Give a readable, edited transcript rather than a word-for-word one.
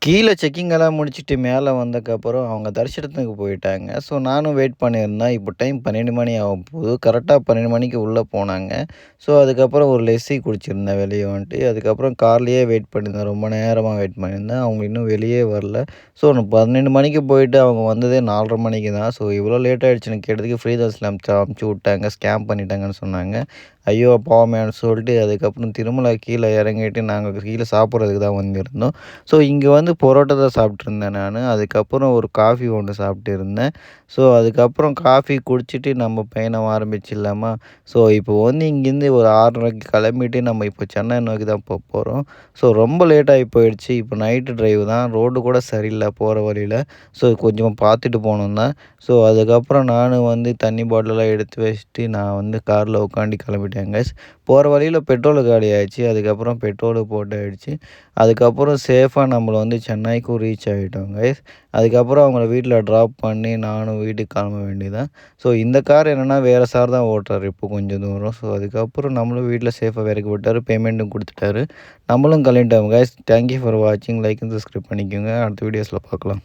கீழ செக்கிங்கெல்லாம் முடிச்சுட்டு மேல வந்ததுக்கப்புறம் அவங்க தரிசனத்துக்கு போயிட்டாங்க. ஸோ நானும் வெயிட் பண்ணியிருந்தேன். இப்போ டைம் 12 மணி ஆகப்போகுது. கரெக்ட்டா 12 மணிக்கு உள்ள போனாங்க. ஸோ அதுக்கப்புறம் ஒரு லஸ்ஸி குடிச்சிருந்தேன் வெளிய வந்துட்டு. அதுக்கப்புறம் கார்லயே வெயிட் பண்ணியிருந்தேன். ரொம்ப நேரமா வெயிட் பண்ணியிருந்தேன். அவங்க இன்னும் வெளியே வரல. ஸோ நான் 12 மணிக்கு போயிட்டு அவங்க வந்ததே 4:30 மணிக்கு தான். ஸோ இவ்வளோ லேட் ஆயிடுச்சுன்னு கேட்டதுக்கு ஃப்ரீ தர்ஸ்ல அமுச்சு விட்டாங்க. ஸ்கேம் பண்ணிட்டாங்கன்னு சொன்னாங்க. ஐயோ! பாவமேன்னு சொல்லிட்டு அதுக்கப்புறம் திருமலா கீழ இறங்கிட்டு நாங்க கீழ சாப்பிட்றதுக்கு தான் வந்திருந்தோம். ஸோ இங்க வந்து பரோட்டா தான் சாப்பிட்டுருந்தேன் நானு. அதுக்கப்புறம் ஒரு காஃபி ஒண்ணு சாப்பிட்டு இருந்தேன். ஸோ அதுக்கப்புறம் காஃபி குடிச்சிட்டு நம்ம பயணம் ஆரம்பிச்சிடலாமா? ஸோ இப்போ வந்து இங்கேருந்து ஒரு 6:30க்கு கிளம்பிட்டு நம்ம இப்போ சென்னை நோக்கி தான் போறோம். ஸோ ரொம்ப லேட் ஆகி போயிடுச்சு. இப்போ நைட்டு டிரைவ் தான். ரோடு கூட சரியில்ல போற வழியில. ஸோ கொஞ்சம் பார்த்துட்டு போணும் தான். ஸோ அதுக்கப்புறம் நானும் வந்து தண்ணி பாட்டிலெல்லாம் எடுத்து வச்சுட்டு நான் வந்து கார்ல உட்காந்து கிளம்பிட்டேன் கைஸ். போற வழியில பெட்ரோல் காலி ஆயிடுச்சு. அதுக்கப்புறம் பெட்ரோலு போட்டாயிடுச்சு. அதுக்கப்புறம் சேஃபா நம்மள வந்து சென்னைக்கும் ரீச் ஆகிட்டோம் கைஸ். அதுக்கப்புறம் அவங்கள வீட்ல ட்ராப் பண்ணி நானும் வீட்டுக்கு கிளம்ப வேண்டியதுதான். ஸோ இந்த கார் என்னன்னா வேற சார் தான் ஓட்டுறாரு இப்போ கொஞ்சம் தூரம். ஸோ அதுக்கப்புறம் நம்மளும் வீட்ல சேஃபா இறக்கி விட்டாரு. பேமெண்ட்டும் குடுத்துட்டாரு. நம்மளும் கிளம்பிட்டோம் கைஸ். தேங்க் யூ ஃபார் வாட்சிங். லைக் அண்ட் சப்ஸ்கிரைப் பண்ணிக்கோங்க. அடுத்த வீடியோஸ்ல பார்க்கலாம்.